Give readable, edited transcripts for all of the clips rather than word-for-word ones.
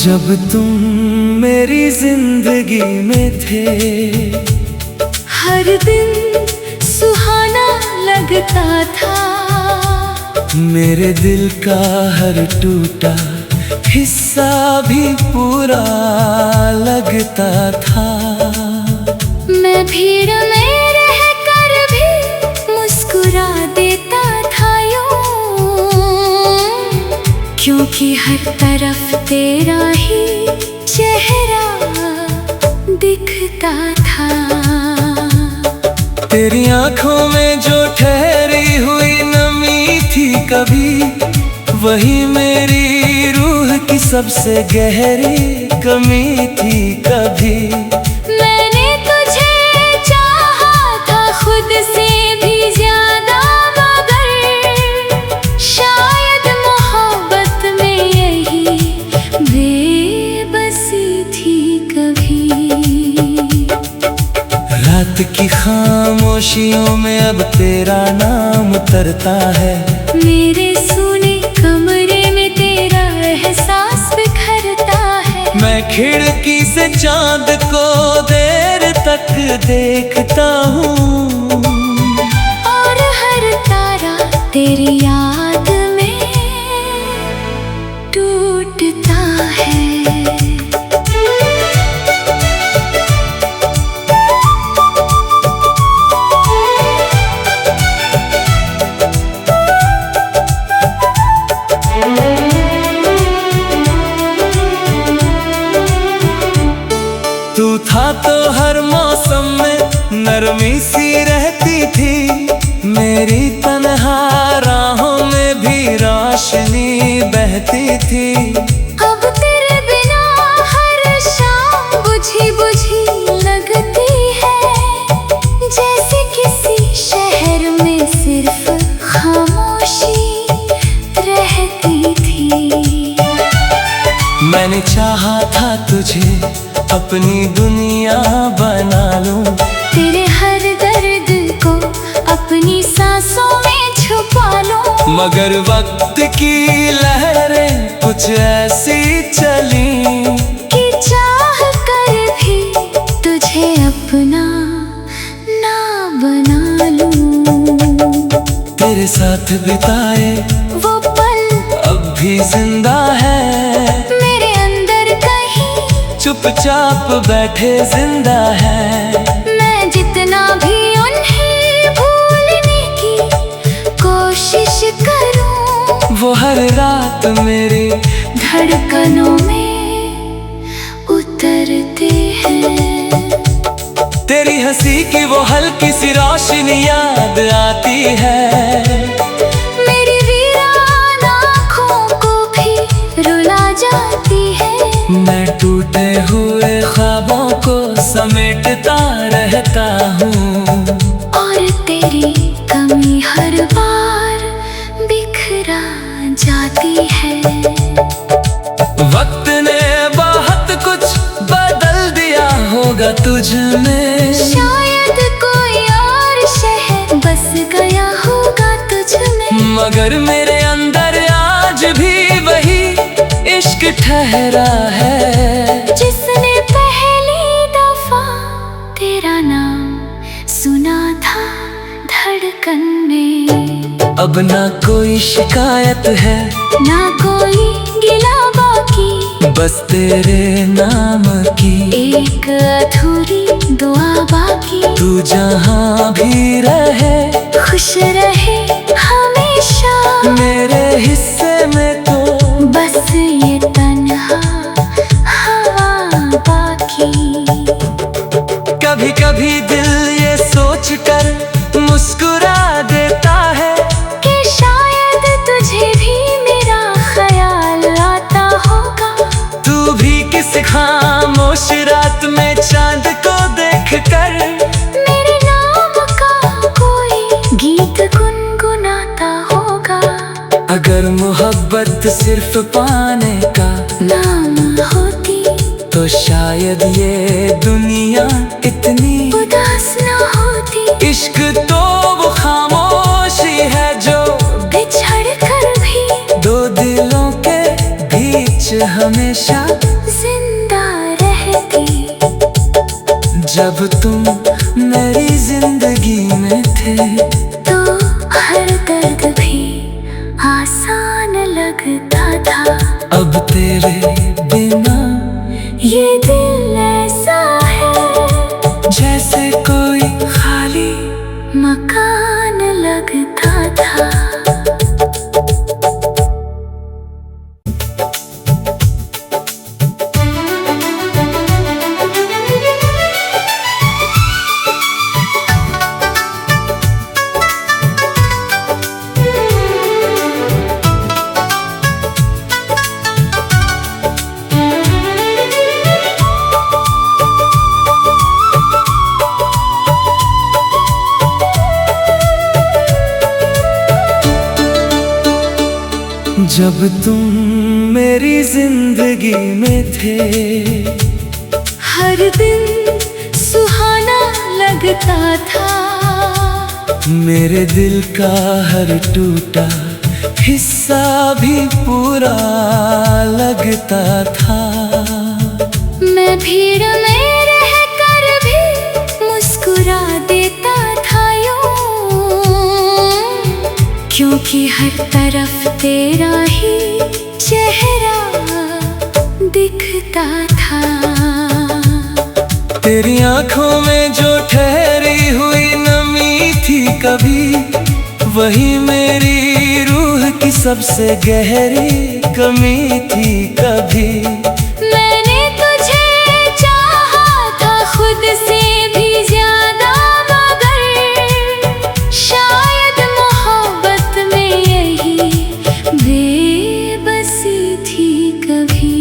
जब तुम मेरी जिंदगी में थे, हर दिन सुहाना लगता था। मेरे दिल का हर टूटा हिस्सा भी पूरा लगता था। मैं भीड़ में रहकर भी मुस्कुरा देता था यूं, क्योंकि हर तरफ तेरा ही चेहरा दिखता था। तेरी आंखों में जो ठहरी हुई नमी थी कभी, वही मेरी रूह की सबसे गहरी कमी थी कभी। मैंने तुझे चाहा था खुद से भी ज्यादा, मगर शायद मोहब्बत में यही बेबसी थी कभी। रात की खामोशियों में अब तेरा नाम तरता है। मेरे सूने कमरे में तेरा एहसास बिखरता है। मैं खिड़की से चांद को देर तक देखता हूँ, और हर तारा तेरी याद में टूटता है। तू था तो हर मौसम में नरमी सी रहती थी। मेरी तन्हा राहों में भी रोशनी बहती थी। अब तेरे बिना हर शाम बुझी बुझी लगती है, जैसे किसी शहर में सिर्फ खामोशी रहती थी। मैंने चाहा था तुझे अपनी दुनिया बना लूं, तेरे हर दर्द को अपनी सांसों में छुपा लूं। मगर वक्त की लहरें कुछ ऐसी चली कि चाह कर भी तुझे अपना ना बना लूं। तेरे साथ बिताए वो पल अब भी जिंदा है। मेरे अंदर कहीं चुपचाप बैठे जिंदा है। मैं जितना भी उन्हें भूलने की कोशिश करूं, वो हर रात मेरी धड़कनों में उतरते हैं। तेरी हंसी की वो हल्की सी रोशनी याद आती है। मेरी वीरान आँखों को भी रुला जाती है। मैं टूटे हुए ख्वाबों को समेटता रहता हूँ, और तेरी कमी हर बार बिखरा जाती है। वक्त ने बहुत कुछ बदल दिया होगा तुझ में। शायद कोई और शहर बस गया होगा तुझ में, मगर मेरे अंदर आज भी वही इश्क ठहरा है। जिसने पहली दफा तेरा नाम सुना था धड़कन में। अब ना कोई शिकायत है, ना कोई गिला बाकी, बस तेरे नाम की एक अधूरी दुआ बाकी। तू जहाँ भी रहे खुश रहे हमेशा, मेरे हिस्से में तो बस ये तन्हा हवा बाकी। कभी कभी दिल ये सोच कर मुस्कुरा देता है कि शायद तुझे भी मेरा ख्याल आता होगा। तू भी किस खामोश रात में चांद को देख कर मेरे नाम का कोई गीत गुनगुनाता होगा। अगर मोहब्बत सिर्फ पाने का नाम होती तो शायद ये दुनिया इतनी उदास न होती। इश्क तो वो खामोशी है जो बिछड़ कर भी दो दिलों के बीच हमेशा जब तुम मेरी जिंदगी में थे तो हर दर्द भी आसान लगता था। अब तेरे बिना ये दिल ऐसा है जैसे कोई खाली मकान लगता था। जब तुम मेरी जिंदगी में थे हर दिन सुहाना लगता था। मेरे दिल का हर टूटा हिस्सा भी पूरा लगता था। मैं भीड़ में रह कर भी मुस्कुरा देता था यूं, क्योंकि हर तरफ तेरा ही चेहरा दिखता था। तेरी आंखों में जो ठहरी हुई नमी थी कभी, वही मेरी रूह की सबसे गहरी कमी थी कभी। मैंने तुझे चाहा था खुद से भी ज्यादा, मगर शायद मोहब्बत में यही बेबसी थी कभी।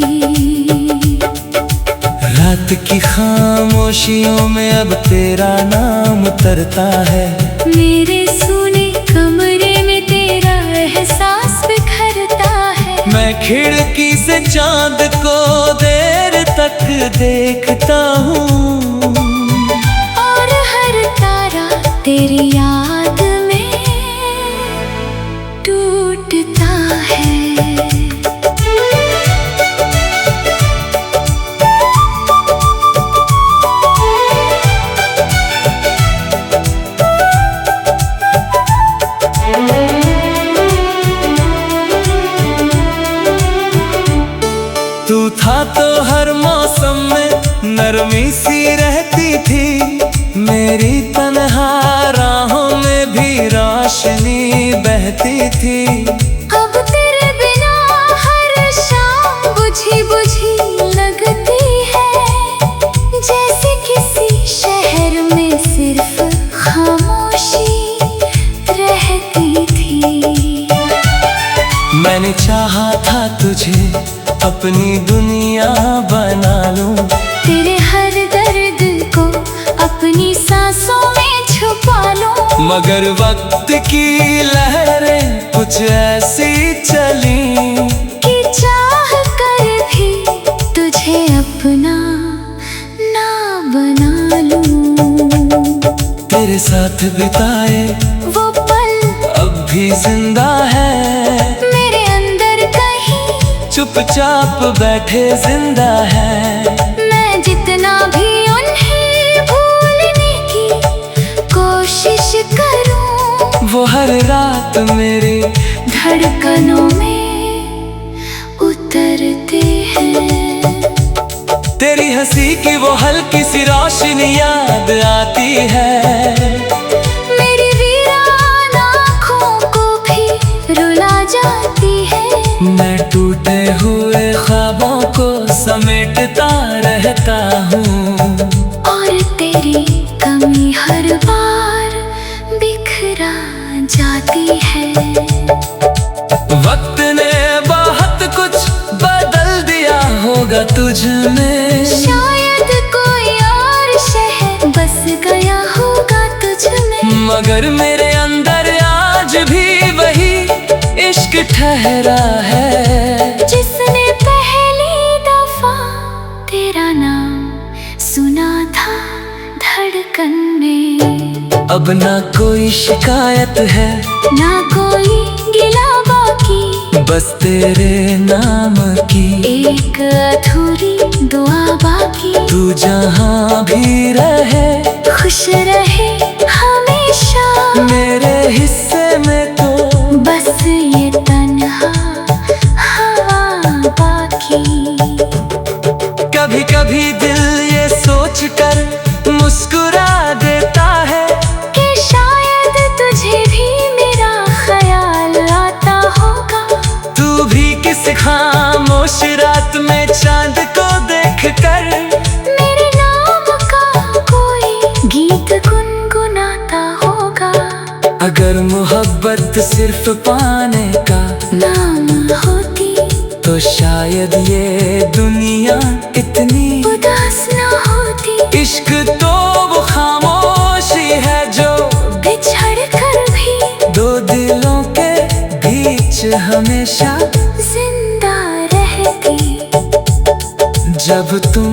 रात की खामोशियों में अब तेरा नाम तरता है। मेरे सूने कमरे में तेरा एहसास बिखरता है। मैं खिड़की से चांद को देर तक देखता हूँ, और हर तारा तेरी याद में टूटता है। तू था तो हर मौसम में नरमी सी रहती थी। मेरी तन्हा राहों में भी रोशनी बहती थी। अब तेरे बिना हर शाम बुझी बुझी लगती है, जैसे किसी शहर में सिर्फ खामोशी रहती थी। मैंने चाहा था तुझे अपनी दुनिया बना लूं, तेरे हर दर्द को अपनी सांसों में छुपा लूं, मगर वक्त की लहरें कुछ ऐसी चली कि चाह कर भी तुझे अपना ना बना लूं। तेरे साथ बिताए वो पल अब भी जिंदा है, मेरे अंदर कहीं चुपचाप बैठे जिंदा है। मैं जितना भी उन्हें भूलने की कोशिश करूं, वो हर रात मेरी धड़कनों में उतरते हैं। तेरी हंसी की वो हल्की सी रोशनी याद आती है। मेरी वीरान आँखों को भी रुला जाती है। मैं टूटे हुए ख्वाबों को समेटता रहता हूँ, और तेरी कमी हर बार बिखरा जाती है। वक्त ने बहुत कुछ बदल दिया होगा तुझ में, शायद कोई और शहर बस गया होगा तुझ में, मगर मेरे अंदर आज भी वही इश्क ठहरा है। जिसने पहली दफा तेरा नाम सुना था धड़कन में। अब ना कोई शिकायत है, ना कोई गिला बाकी, बस तेरे नाम की एक अधूरी दुआ बाकी। तू तू जहाँ भी रहे खुश रहे हमेशा। मेरे हिस्से में तो बस ये तन्हा हवा बाकी। कभी कभी दिल ये सोच कर मुस्कुरा देता है कि शायद तुझे भी मेरा ख्याल आता होगा। तू भी किस खामोश रात में चांद को देख कर मेरे नाम का कोई गीत गुनगुनाता होगा। अगर मोहब्बत सिर्फ पाने का नाम होती तो शायद ये दुनिया इतनी उदास न होती। इश्क तो वो खामोशी है जो बिछड़ कर भी दो दिलों के बीच हमेशा जिंदा रहती। जब तुम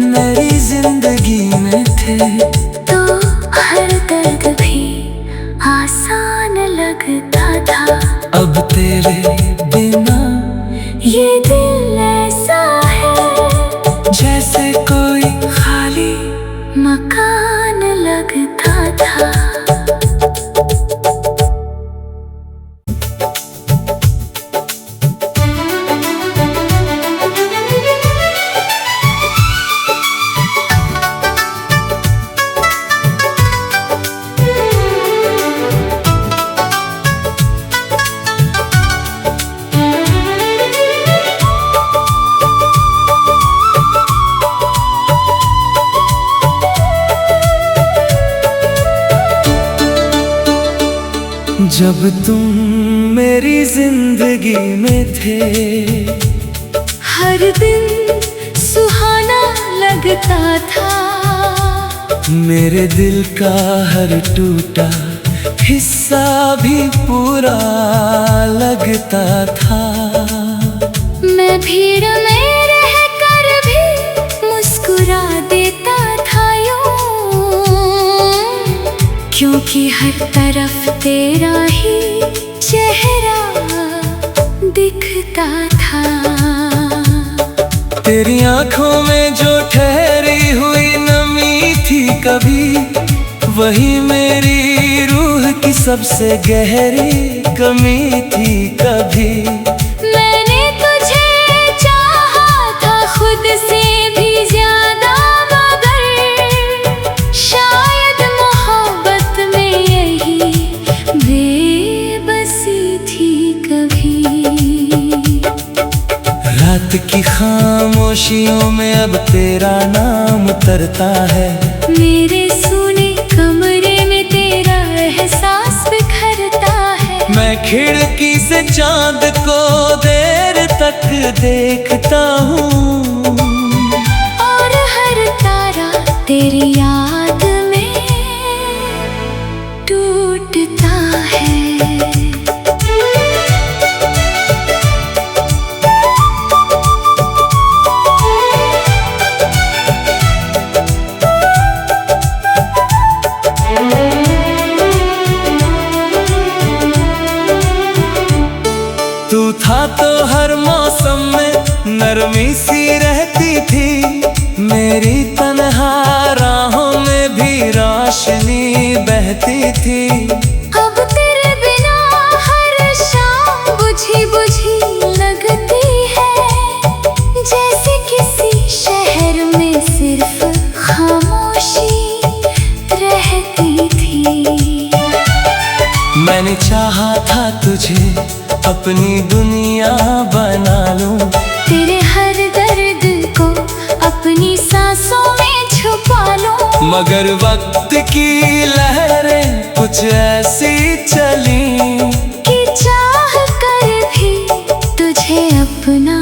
मेरी जिंदगी में थे तो हर दर्द भी आसान लगता था। अब तेरे बिना ये दिल ऐसा है जैसे कोई खाली मकान लगता था। जब तुम मेरी जिंदगी में थे हर दिन सुहाना लगता था। मेरे दिल का हर टूटा हिस्सा भी पूरा लगता था। मैं भीड़ में रह कर भी मुस्कुरा देता था यूं, क्योंकि हर तरफ तेरा ही चेहरा दिखता था। तेरी आंखों में जो ठहरी हुई नमी थी कभी, वही मेरी रूह की सबसे गहरी कमी थी कभी। मैंने तुझे चाहा था खुद से भी ज्यादा, मगर शायद मोहब्बत में यही बेबसी थी कभी। रात की खामोशियों में अब तेरा नाम तरता है। मेरे सूने कमरे में तेरा एहसास बिखरता है। मैं खिड़की से चांद को देर तक देखता हूँ, और हर तारा तेरी याद में टूटता है। तू था तो हर मौसम में नरमी सी रहती थी। मेरी तन्हा राहों में भी रोशनी बहती थी। अब तेरे बिना हर शाम बुझी बुझी लगती है, जैसे किसी शहर में सिर्फ खामोशी रहती थी। मैंने चाहा था तुझे अपनी दुनिया बना लूं, तेरे हर दर्द को अपनी सांसों में छुपा लूं, मगर वक्त की लहरें कुछ ऐसी चली कि चाह कर भी तुझे अपना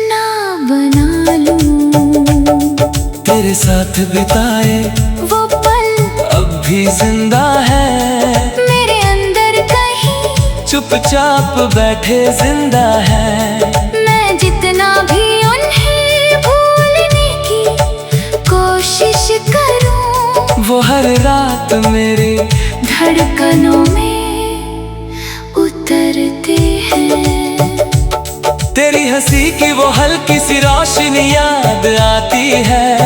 ना बना लूं। तेरे साथ बिताए वो पल अब भी जिंदा है, मेरे अंदर कहीं चुपचाप बैठे जिंदा है। मैं जितना भी उन्हें भूलने की कोशिश करूं, वो हर रात मेरी धड़कनों में उतरते हैं। तेरी हंसी की वो हल्की सी रोशनी याद आती है।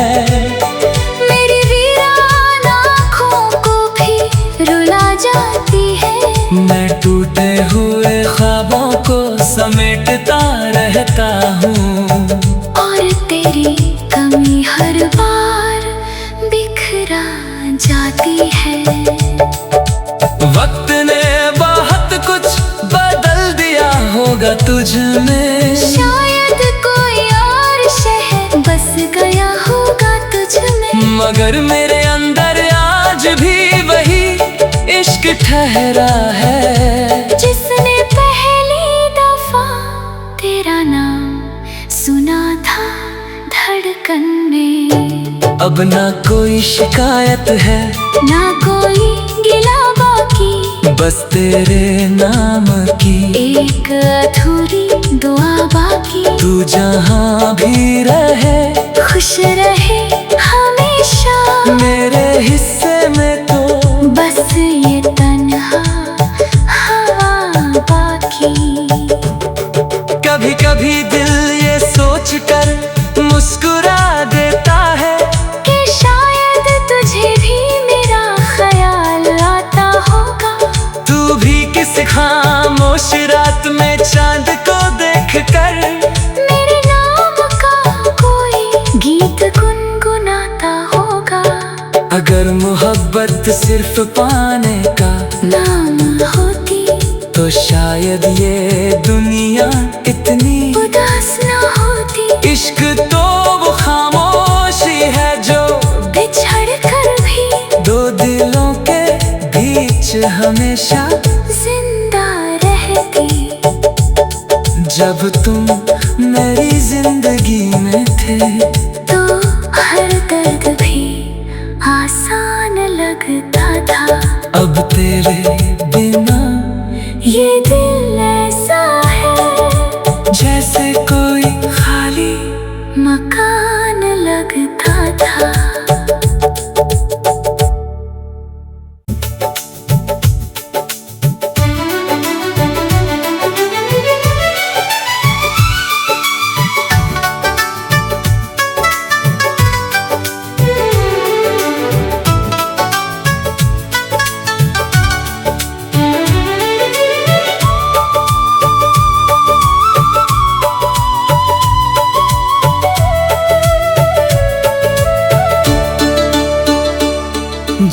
रहता हूँ, और तेरी कमी हर बार बिखरा जाती है। वक्त ने बहुत कुछ बदल दिया होगा तुझ में, शायद कोई और शहर बस गया होगा तुझ में, मगर मेरे अंदर आज भी वही इश्क ठहरा है। जिसने पहली दफा तेरा नाम सुना था धड़कन में। अब ना कोई शिकायत है, ना कोई गिला बाकी, बस तेरे नाम की एक अधूरी दुआ बाकी। तू जहाँ भी रहे, खुश रहे हमेशा, मेरे हिस्से में तो बस ये तन्हा हवा बाकी। कभी कभी दिल ये सोच कर मुस्कुरा देता है कि शायद तुझे भी मेरा ख्याल आता होगा। तू भी किसी खामोश रात में चांद को देख कर मेरे नाम का कोई गीत गुनगुनाता होगा। अगर मोहब्बत सिर्फ पाने का नाम होती तो शायद ये दुनिया इतनी उदास न होती। इश्क तो वो खामोशी है जो बिछड़ कर भी दो दिलों के बीच हमेशा जिंदा रहती। जब तुम मेरी जिंदगी में थे तो हर दर्द भी आसान लगता था। अब तेरे बिना ये दिल ऐसा है जैसे कोई खाली मकान लगता था।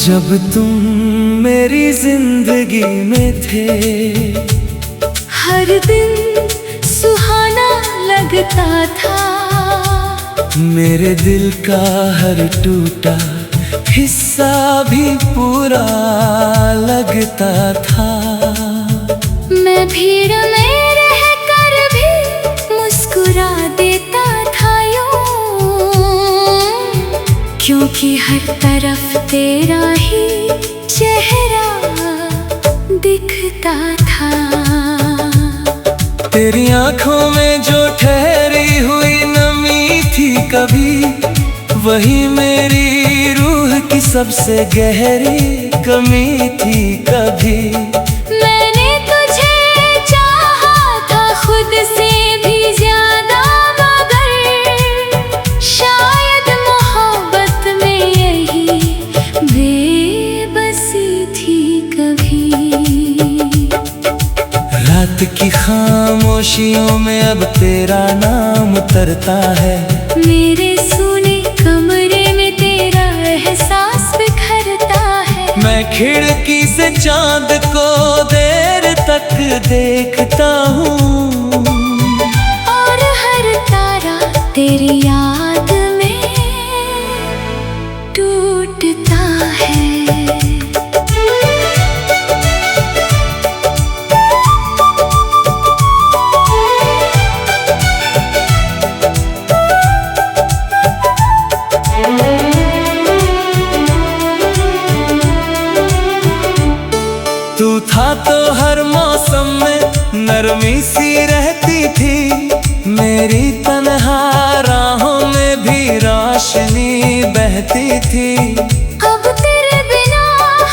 जब तुम मेरी जिंदगी में थे, हर दिन सुहाना लगता था। मेरे दिल का हर टूटा हिस्सा भी पूरा लगता था। मैं भीड़ में रह कर भी मुस्कुरा देता था यूं, क्योंकि हर तरफ तेरा ही चेहरा दिखता था। तेरी आंखों में जो ठहरी हुई नमी थी कभी, वही मेरी रूह की सबसे गहरी कमी थी कभी। मैंने तुझे चाहा था खुद से भी ज्यादा, मगर शायद मोहब्बत में यही बेबसी थी कभी। रात की खामोशियों में अब तेरा नाम तरता है। मेरे सूने कमरे में तेरा एहसास बिखरता है। मैं खिड़की से चांद को देर तक देखता हूँ, और हर तारा तेरी याद में टूटता है। तू था तो हर मौसम में नरमी सी रहती थी। मेरी तन्हा राहों में भी रोशनी बहती थी। अब तेरे बिना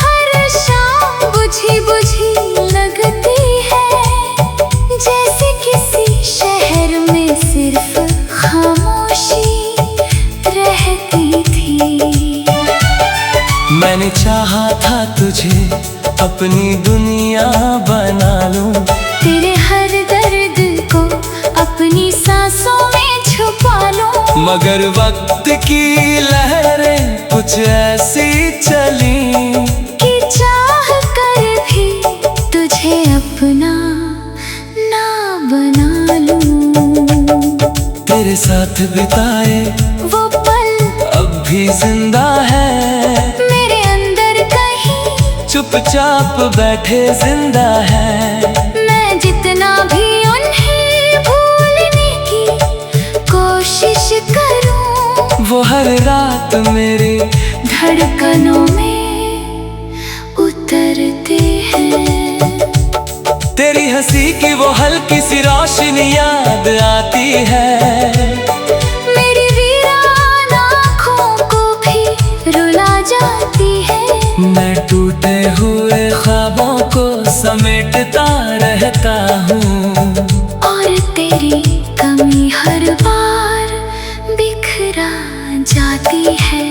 हर शाम बुझी बुझी लगती है, जैसे किसी शहर में सिर्फ खामोशी रहती थी। मैंने चाहा था तुझे अपनी दुनिया बना लूं, तेरे हर दर्द को अपनी मगर वक्त की लहरें कुछ ऐसी चली कि चाह कर भी तुझे अपना ना बना लूं। तेरे साथ बिताए वो पल अब भी जिंदा है, मेरे अंदर कहीं चुपचाप बैठे जिंदा है। मैं जितना भी उन्हें भूलने की कोशिश करूं, वो हर रात मेरी धड़कनों में उतरते हैं। तेरी हंसी की वो हल्की सी रोशनी याद आती है, मेरी वीरान आँखों को भी रुला जाती है। मैं टूटे हुए ख्वाबों को समेटता रहता हूँ, और तेरी कमी हर बार बिखरा जाती है।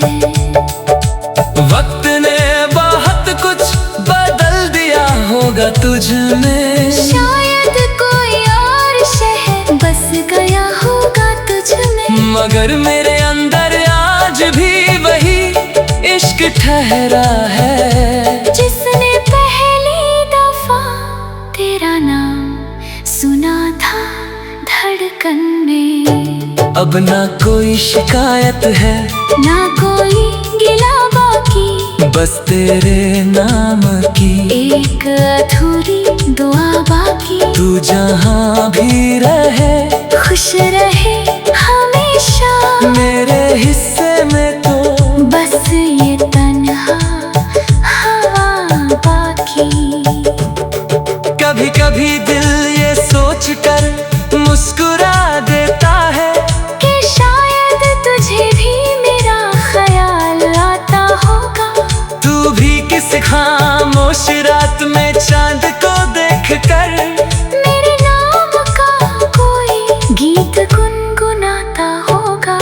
वक्त ने बहुत कुछ बदल दिया होगा तुझ में, शायद कोई और शहर बस गया होगा तुझ में, मगर मेरे अंदर आज भी वही इश्क ठहरा है, जिसने पहली दफा तेरा नाम सुना था धड़कन में। अब ना कोई शिकायत है, ना कोई गिला बाकी, बस तेरे नाम की एक अधूरी दुआ बाकी। तू जहाँ भी रहे खुश रहे हमेशा, मेरे हिस्से में तो बस ये तन्हा हवा बाकी। कभी कभी दिल ये सोच कर मुस्कुरा देता है कि शायद तुझे भी मेरा ख्याल आता होगा। तू भी किसी खामोश रात में चांद को देख कर मेरे नाम का कोई गीत गुनगुनाता होगा।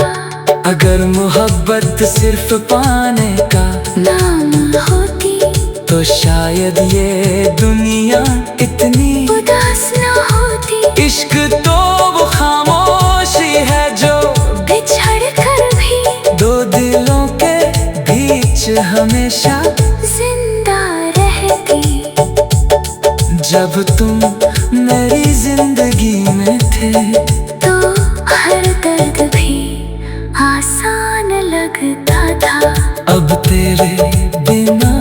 अगर मोहब्बत सिर्फ पाने का नाम होती तो शायद ये दुनिया इतनी उदास न होती। इश्क तो वो खामोशी है जो बिछड़ कर भी दो दिलों के बीच हमेशा जिंदा रहती। जब तुम मेरी जिंदगी में थे तो हर दर्द भी आसान लगता था। अब तेरे बिना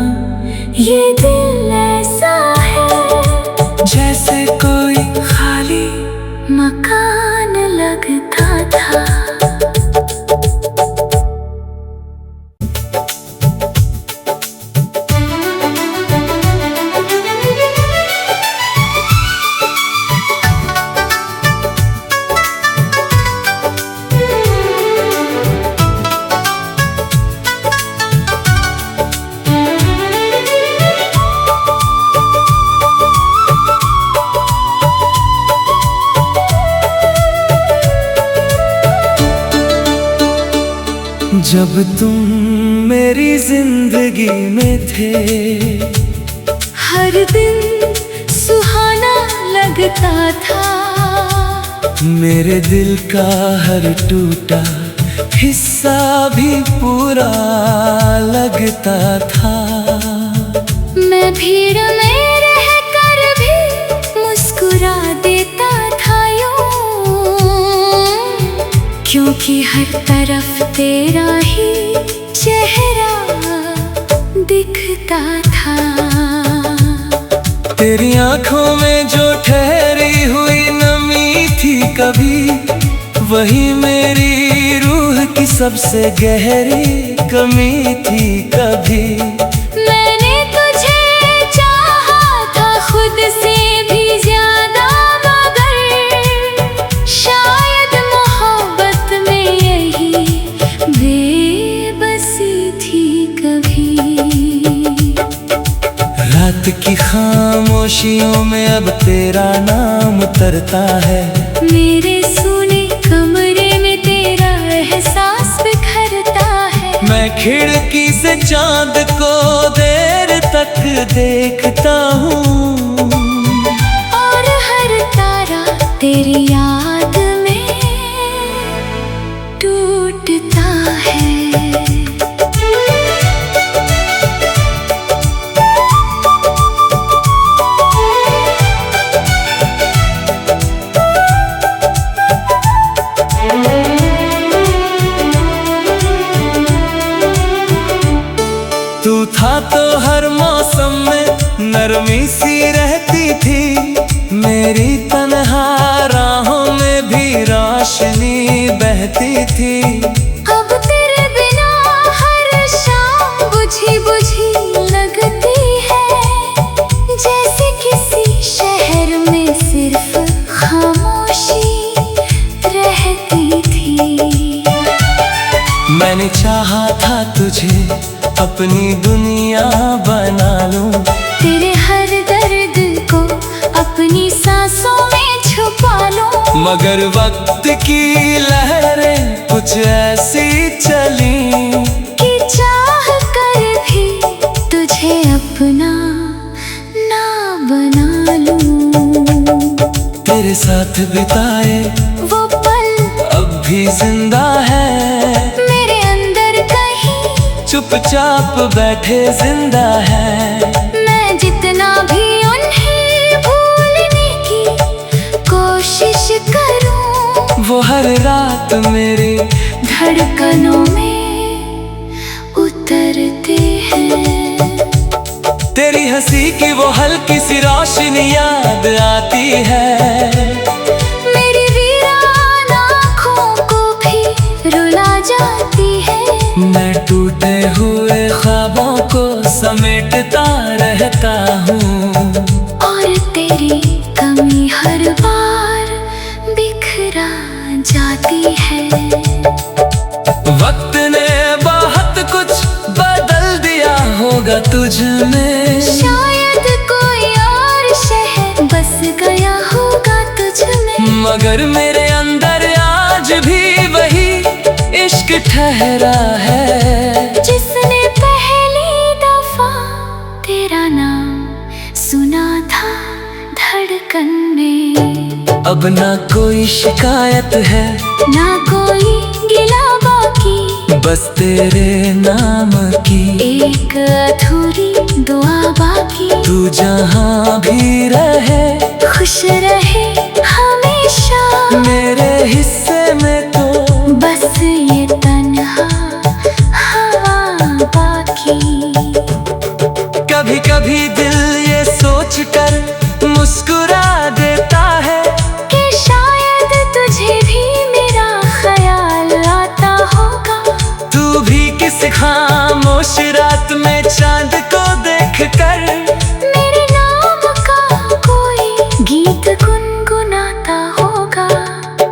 ये दिल ऐसा है जैसे कोई खाली मकान लगता था। जब तुम मेरी जिंदगी में थे हर दिन सुहाना लगता था। मेरे दिल का हर टूटा हिस्सा भी पूरा लगता था। मैं भीड़ में रह कर भी मुस्कुरा देता था यूं, क्योंकि हर तरफ तेरा ही चेहरा दिखता था। तेरी आंखों में जो ठहरी हुई नमी थी कभी, वही मेरी रूह की सबसे गहरी कमी थी कभी। मैंने तुझे चाहा था खुद से भी ज्यादा, मगर शायद मोहब्बत में यही बेबसी थी कभी। रात की खामोशियों में अब तेरा नाम तरता है, मेरे सूने कमरे में तेरा एहसास बिखरता है। मैं खिड़की से चांद को देर तक देखता हूँ, और हर तारा तेरी याद में टूट था तो हर मौसम में नरमी सी रहती थी। मेरी तन्हा राहों में भी रोशनी बहती थी। अब तेरे बिना हर शाम बुझी बुझी लगती है, जैसे किसी शहर में सिर्फ खामोशी रहती थी। मैंने चाहा था तुझे अपनी दुनिया बना लूं, तेरे हर दर्द को अपनी सांसों में छुपा लूं। मगर वक्त की लहरें कुछ ऐसी चली कि चाह कर भी तुझे अपना ना बना लूं। तेरे साथ बिताए वो पल अब भी जिंदा है, मेरे अंदर कहीं चुपचाप बैठे जिंदा है। मैं जितना भी उन्हें भूलने की कोशिश करूं, वो हर रात मेरी धड़कनों में उतरते हैं। तेरी हंसी की वो हल्की सी रोशनी याद आती है। मेरी वीरान आँखों को भी रुला जाती है। मैं टूटे हुए ख्वाबों को समेटता रहता हूँ, और तेरी कमी हर बार बिखरा जाती है। वक्त ने बहुत कुछ बदल दिया होगा तुझ में, शायद कोई और शहर बस गया होगा तुझ में। मगर मेरे अंदर आज भी वही इश्क ठहरा है, जिसने पहली दफा तेरा नाम सुना था धड़कन में। अब ना कोई शिकायत है ना कोई गिला बाकी, बस तेरे नाम की एक अधूरी दुआ बाकी। तू जहाँ भी रहे खुश रहे हमेशा, मेरे हिस्से में तो बस ये तन्हा हवा बाकी। कभी कभी दिल ये सोच कर मुस्कुरा देता है कि शायद तुझे भी मेरा ख्याल आता होगा। तू भी किस खामोश रात में चांद को देख कर मेरे नाम का कोई गीत गुनगुनाता होगा।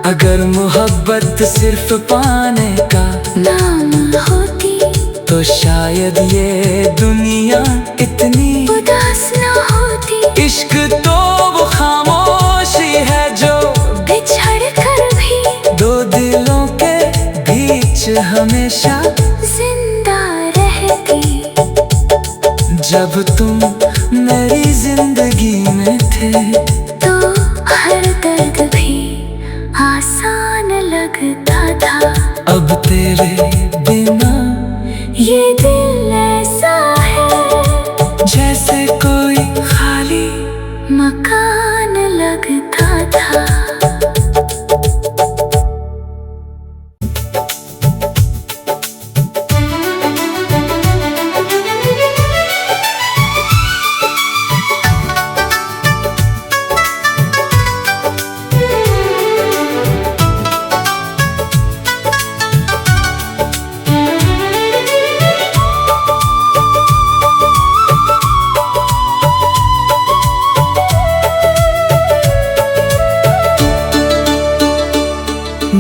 अगर मोहब्बत सिर्फ पाने का नाम होती तो शायद ये दुनिया इतनी उदास न होती। इश्क तो वो खामोशी है जो बिछड़ कर भी दो दिलों के बीच हमेशा जिंदा रहती। जब तुम मेरी जिंदगी में थे तो हर दर्द भी आसान लगता था। अब तेरे बिना ये दिल ऐसा है जैसे कोई खाली मकान लगता था।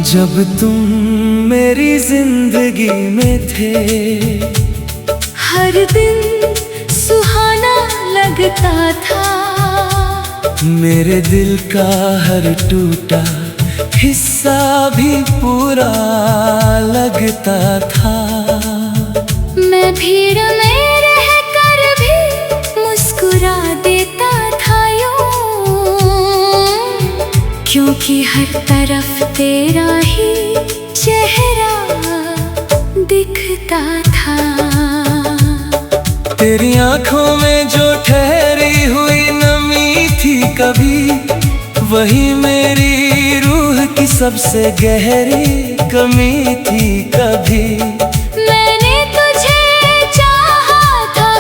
जब तुम मेरी जिंदगी में थे हर दिन सुहाना लगता था। मेरे दिल का हर टूटा हिस्सा भी पूरा लगता था। मैं भीड़ में रह कर भी मुस्कुरा देता था यूं, क्योंकि हर तरफ तेरा ही चेहरा दिखता था। तेरी आंखों में जो ठहरी हुई नमी थी कभी, वही मेरी रूह की सबसे गहरी कमी थी कभी। मैंने तुझे चाहा था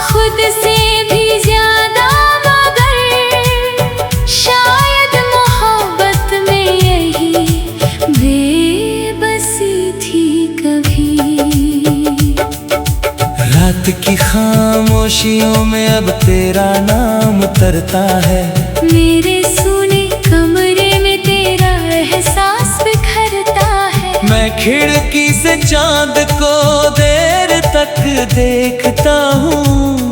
खामोशियों में अब तेरा नाम तरता है। मेरे सूने कमरे में तेरा एहसास बिखरता है। मैं खिड़की से चांद को देर तक देखता हूँ,